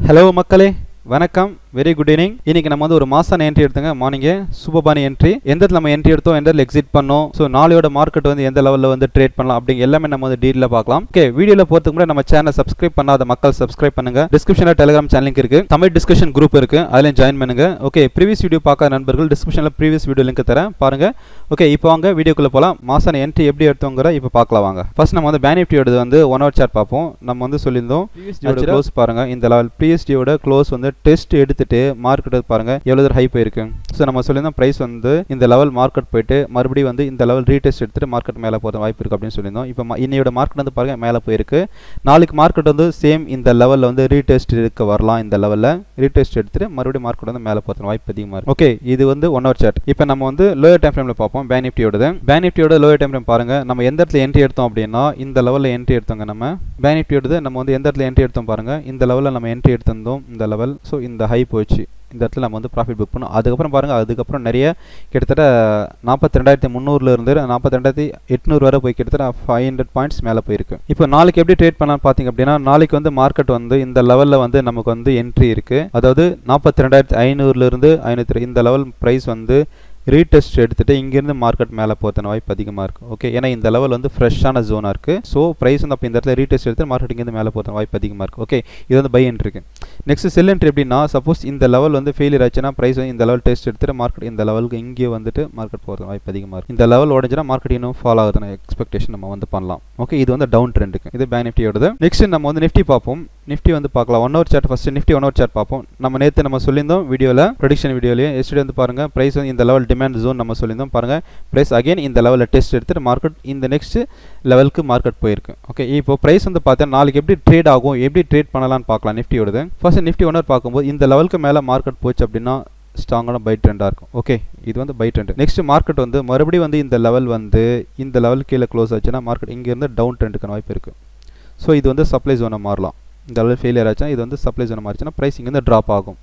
Hello மக்களே, வணக்கம். Very good evening. இன்னைக்கு நம்ம வந்து ஒரு மாசான என்ட்ரி எடுத்துங்க. மார்னிங்கே சூப்பர்பான என்ட்ரி. எந்த இடத்துல நம்ம என்ட்ரி எடுத்தோம், எந்த இடத்துல எக்ஸிட் பண்ணோம், ஸோ நாளையோட மார்க்கெட் வந்து எந்த லெவலில் வந்து ட்ரேட் பண்ணலாம் அப்படிங்க எல்லாமே நம்ம வந்து டீலில் பார்க்கலாம். ஓகே, வீடியோவில் போகிறதுக்கு முன்னாடி நம்ம சேனல் சப்ஸ்கிரைப் பண்ணாத மக்கள் சப்ஸ்கிரைப் பண்ணுங்க. டிஸ்கிரிப்ஷனில் டெலிகிராம் சேனல் இருக்கு, தமிழ் டிஸ்கஷன் குரூப் இருக்கு, அதில் ஜாயின் பண்ணுங்க. ஓகே, ப்ரீவியஸ் வீடியோ பார்க்காத நண்பர்கள் டிஸ்கிரிப்ஷனில் ப்ரீவியஸ் வீடியோ லிங்க் தரேன், பாருங்க. ஓகே, இப்போ வாங்க வீடியோக்குள்ள போகலாம். மாசான என்ட்ரி எப்படி எடுத்தோங்கிற இப்போ பார்க்கலாம் வாங்க. ஃபர்ஸ்ட் நம்ம வந்து பேன்னிஃப்டியோட வந்து 1 hour சார்ட் பார்ப்போம். நம்ம வந்து சொல்லியிருந்தோம் ப்ரீவியஸ் க்ளோஸ் பாருங்க. இந்த லெவல் ப்ரீவியஸ் டேயோட க்ளோஸ் வந்து டெஸ்ட் எடுத்துட்டு மார்க்கெட் பாருங்க எவ்வளவு தூரம் ஹை போயிருக்கு. ஸோ நம்ம சொல்லியிருந்தோம் பிரைஸ் வந்து இந்த லெவல் மார்க்கெட் போயிட்டு மறுபடியும் வந்து இந்த லெவல் ரீடெஸ்ட் எடுத்துட்டு மார்க்கெட் மேலே போகிற வாய்ப்பு இருக்கு அப்படின்னு சொல்லியிருந்தோம். இப்போ இன்னையோட மார்க்கெட் வந்து பாருங்க மேலே போயிருக்கு. நாளைக்கு மார்க்கெட் வந்து சேம் இந்த லெவலில் வந்து ரீடெஸ்ட் இருக்க வரலாம். இந்த லெவலில் ரீடெஸ்ட் எடுத்துட்டு மறுபடியும் மார்க்கெட் வந்து மேலே போகிற வாய்ப்பு அதிகமாக இருக்கு. ஓகே, இது வந்து 1 hour சார்ட். இப்போ நம்ம வந்து லோயர் டைம் ஃப்ரேமில் பார்ப்போம். பேன்னிஃப்டியோட லோயர் டைம் ஃப்ரேம் பாருங்க. நம்ம எந்த இடத்துல என்ட்ரி எடுத்தோம் அப்படின்னா இந்த லெவலில் என்ட்ரி எடுத்தோங்க. நம்ம பேன்னிஃப்டியோட நம்ம வந்து எந்த இடத்துல என்ட்ரி எடுத்தோம் பாருங்க. இந்த லெவலில் நம்ம என்ட்ரி எடுத்திருந்தோம். இந்த லெவல், ஸோ இந்த ஹை போச்சு. இந்த இடத்துல நம்ம வந்து ப்ராஃபிட் புக் பண்ணோம். அதுக்கப்புறம் பாருங்கள், அதுக்கப்புறம் நிறைய கிட்டத்தட்ட 42,300 இருந்து 42,800 வரை போய் கிட்டத்தட்ட 500 பாயிண்ட்ஸ் மேலே போயிருக்கு. இப்போ நாளைக்கு எப்படி ட்ரேட் பண்ணலாம்னு பார்த்தீங்க அப்படின்னா, நாளைக்கு வந்து மார்க்கெட் வந்து இந்த லெவலில் வந்து நமக்கு வந்து என்ட்ரி இருக்குது. அதாவது 42,500 இருந்து 500 இந்த லெவல் ப்ரைஸ் வந்து ரீடெஸ்ட் எடுத்துகிட்டு இங்கேருந்து மார்க்கெட் மேலே போகிறதுன வாய்ப்பு அதிகமாக இருக்குது. ஓகே, ஏன்னா இந்த லெவல் வந்து ஃப்ரெஷ்ஷான ஜோனாக இருக்குது. ஸோ ப்ரைஸ் வந்து அப்போ இந்த இடத்துல ரீடெஸ்ட் எடுத்து மார்க்கெட் இங்கேருந்து மேலே போகிறதுன வாய்ப்பு அதிகமாக இருக்குது. ஓகே, இது வந்து பை என்ட்ரி இருக்குது. நெக்ஸ்ட் செல் என்ட்ரி எப்படின்னா, சப்போஸ் இந்த லெவல் வந்து ஃபெயிலியர் ஆச்சுன்னா ப்ரைஸ் வந்து இந்த லெவல் டெஸ்ட் எடுத்துகிட்டு மார்க்கெட் இந்த லெவலுக்கு இங்கே வந்துட்டு மார்க்கெட் போகிறது வாய்ப்பு அதிகமாக இருக்குது. இந்த லெவல் உடஞ்சினா மார்க்கெட் இன்னும் ஃபாலோ ஆகுதுன்னு எக்ஸ்பெக்டேஷன் நம்ம வந்து பண்ணலாம். ஓகே, இது வந்து டவுன் ட்ரெண்டுக்கு. இது பேன்னிஃப்டியோடது. நெக்ஸ்ட் நம்ம வந்து நிஃப்டி பார்ப்போம். நிஃப்டி வந்து பார்க்கலாம். 1 hour chart. First Nifty 1 hour chart பார்ப்போம். நம்ம நேற்று நம்ம சொல்லியிருந்தோம் வீடியோவில், ப்ரெடிக்ஷன் வீடியோலேயே. எஸ்டே வந்து பாருங்கள் ப்ரைஸ் வந்து இந்த லெவல் டிமாண்ட் ஜோன் நம்ம சொல்லியிருந்தோம். பாருங்கள் ப்ரைஸ் அகைன் இந்த லெவலில் டெஸ்ட் எடுத்துட்டு மார்க்கெட் இந்த நெக்ஸ்ட் லெவலுக்கு மார்க்கெட் போயிருக்கு. ஓகே, இப்போ ப்ரைஸ் வந்து பார்த்தா நாளைக்கு எப்படி ட்ரேட் ஆகும், எப்படி ட்ரேட் பண்ணலாம்னு பார்க்கலாம். நிஃப்டியோடது ஃபர்ஸ்ட் நிஃப்டி 1 hour பார்க்கும்போது இந்த லெவலுக்கு மேலே மார்க்கெட் போச்சு அப்படின்னா ஸ்ட்ராங்கான பை ட்ரெண்டாக இருக்கும். ஓகே, இது வந்து பை ட்ரெண்ட். நெக்ஸ்ட் மார்க்கெட் வந்து மறுபடியும் வந்து இந்த லெவல் வந்து இந்த லெவல் கீழே க்ளோஸ் ஆச்சுன்னா மார்க்கெட் இங்கேருந்து டவுன் ட்ரெண்டுக்கான வாய்ப்பு இருக்குது. ஸோ இது வந்து சப்ளை ஜோனை மாறலாம். இந்த லெவல் ஃபெயிலியர் ஆச்சுன்னா இது வந்து சப்ளை ஜோனை மாறிச்சுன்னா ப்ரைஸ் இங்கேருந்து ட்ராப் ஆகும்.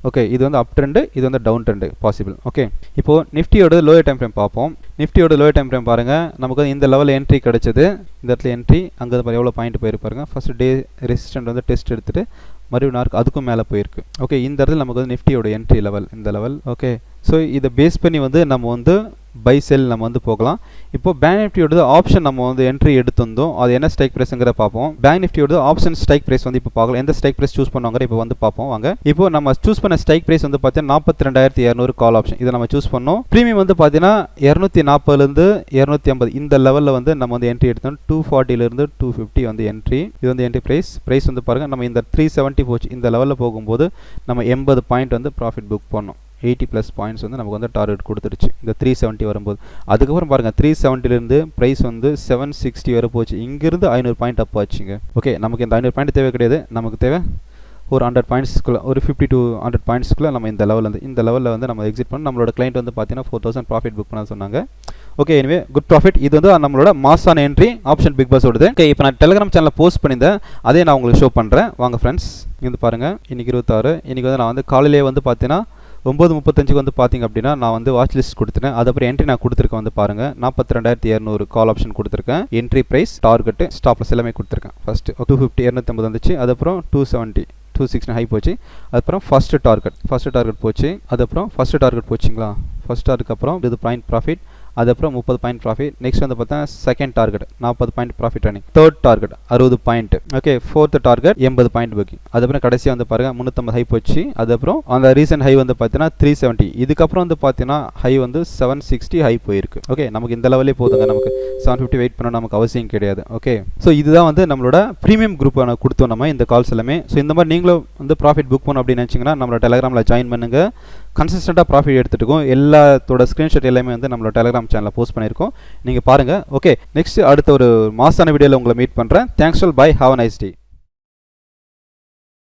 ஓகே, இது வந்து அப் ட்ரெண்டு, இது வந்து டவுன் ட்ரெண்டு பாசிபிள். ஓகே, இப்போது நிஃப்டியோட லோயர் டைம் ஃப்ரேம் பார்ப்போம். நிஃப்டியோட லோயர் டைம் ஃப்ரேம் பாருங்கள். நமக்கு வந்து இந்த லெவலில் என்ட்ரி கிடச்சிது. இந்த இடத்துல என்ட்ரி அங்கே எவ்வளோ பாயிண்ட் போயிருப்பாருங்க. ஃபர்ஸ்ட் டே ரெசிஸ்டன்ட் வந்து டெஸ்ட் எடுத்துகிட்டு மறுபடியும் நார்க்கு அதுக்கும் மேலே போயிருக்கு. ஓகே, இந்த இடத்துல நமக்கு வந்து நிஃப்டியோட என்ட்ரி லெவல் இந்த லெவல். ஓகே, ஸோ இதை பேஸ் பண்ணி வந்து நம்ம வந்து பை செல் நம்ம வந்து போகலாம். இப்போ பேங்க் நிஃப்டியோட ஆப்ஷன் நம்ம வந்து என்ட்ரி எடுத்திருந்தோம். அது என்ன ஸ்ட்ரைக் ப்ரைஸுங்கிற பார்ப்போம். பேங்க் நிஃப்டியோட ஆப்ஷன் ஸ்ட்ரைக் ப்ரைஸ் வந்து இப்போ பார்க்கலாம். எந்த ஸ்ட்ரைக் ப்ரைஸ் சூஸ் பண்ணுவாங்க இப்போ வந்து பார்ப்போம் வாங்க. இப்போ நம்ம சூஸ் பண்ண ஸ்ட்ரைக் ப்ரைஸ் வந்து பார்த்தீங்கன்னா 42,200 கால் ஆப்ஷன். இதை நம்ம சூஸ் பண்ணோம். ப்ரீமியம் வந்து பார்த்தீங்கன்னா 240 250 இந்த லெவலில் வந்து நம்ம வந்து என்ட்ரி எடுத்தோம். 240 250 வந்து என்ட்ரி. இது வந்து என்ட்ரி ப்ரைஸ் வந்து பாருங்கள். நம்ம இந்த 370 போச்சு. இந்த லெவலில் போகும்போது நம்ம 80 பாயிண்ட் வந்து ப்ராஃபிட் புக் பண்ணோம். 80+ பாயிண்ட்ஸ் வந்து நமக்கு வந்து டார்கெட் கொடுத்துருச்சு இந்த 370 வரும்போது. அதுக்கப்புறம் பாருங்கள் 370 ப்ரைஸ் வந்து 760 வரை போச்சு. இங்கேருந்து 500 பாயிண்ட் அப் ஆச்சுங்க. ஓகே, நமக்கு இந்த 500 பாயிண்ட் தேவை கிடையாது. நமக்கு தேவை ஒரு 100 பாயிண்ட்ஸ்க்குள்ளே, ஒரு 50 to 100 பாயிண்ட்ஸ்க்குள்ளே நம்ம இந்த லெவலில் வந்து நம்ம எக்ஸிட் பண்ணி நம்மளோட கிளைண்ட் வந்து பார்த்தீங்கன்னா 4000 ப்ராஃபிட் புக் பண்ண சொன்னாங்க. Okay, anyway good profit. இது வந்து நம்மளோட மாசான என்ட்ரி ஆப்ஷன் பிக் பாஸ் ஓடுது. ஓகே, இப்போ நான் டெலிகிராம் சேனலில் போஸ்ட் பண்ணியிருந்தேன், அதே நான் உங்களுக்கு ஷோ பண்ணுறேன் வாங்க ஃப்ரெண்ட்ஸ். இங்கே வந்து பாருங்கள், இன்றைக்கி 26. இன்றைக்கி வந்து நான் வந்து காலையிலே வந்து பார்த்தீங்கன்னா 9:35 வந்து பார்த்திங்க அப்படின்னா நான் வந்து வாட்ச் லிஸ்ட் கொடுத்துட்டேன். அதுக்கப்புறம் என்ட்ரி நான் கொடுத்துருக்கேன் வந்து பாருங்கள். 42,200 கால் ஆப்ஷன் கொடுத்துருக்கேன். என்ட்ரி ப்ரைஸ், டார்கெட்டு, ஸ்டாப்லஸ் எல்லாமே கொடுத்துருக்கேன். ஃபஸ்ட்டு 250 250 வந்துச்சு. அதுக்கப்புறம் 270 260 ஹை போச்சு. அதுக்கப்புறம் ஃபஸ்ட்டு டார்கெட் போச்சு. அதுக்கப்புறம் ஃபஸ்ட்டு டார்கெட் போச்சுங்களா. ஃபஸ்ட் டார்கெட் அப்புறம் இது பாயிண்ட் ப்ராஃபிட். அதுக்கப்புறம் 30 பாயிண்ட் ப்ராஃபிட். நெக்ஸ்ட் வந்து பார்த்தா second target 40 point profit running. Third target 60 point. Okay, fourth target 80 point booking. அதுக்கப்புறம் கடைசியாக வந்து பாருங்கள் 350 ஹை போச்சு. அதுக்கப்புறம் அந்த ரீசன்ட் ஹை வந்து பார்த்தீங்கன்னா 370. இதுக்கப்புறம் வந்து பார்த்தீங்கன்னா ஹை வந்து 760 ஹை போயிருக்கு. ஓகே, நமக்கு இந்த லெவலே போதுங்க. நமக்கு 750 வெயிட் பண்ண நமக்கு அவசியம் கிடையாது. ஓகே, ஸோ இதுதான் வந்து நம்மளோட ப்ரீமியம் குரூப் கொடுத்தோம் நம்ம இந்த கால்ஸ் எல்லாமே. ஸோ இந்த மாதிரி நீங்களும் வந்து ப்ராஃபிட் புக் பண்ணணும் அப்படின்னு நினச்சிங்கன்னா நம்மளோட டெலிகிராமில் ஜாயின் பண்ணுங்கள். கன்சிஸ்டண்ட்டாக ப்ராஃபிட் எடுத்துகிட்டு எல்லாத்தோட ஸ்க்ரீன்ஷாட் எல்லாமே வந்து நம்மளோட டெலிகிராம் சேனலில் போஸ்ட் பண்ணியிருக்கோம். நீங்கள் பாருங்கள். ஓகே, நெக்ஸ்ட் அடுத்த ஒரு மாசான வீடியோவில் உங்களை மீட் பண்ணுறேன். Thanks all, bye, have a nice day.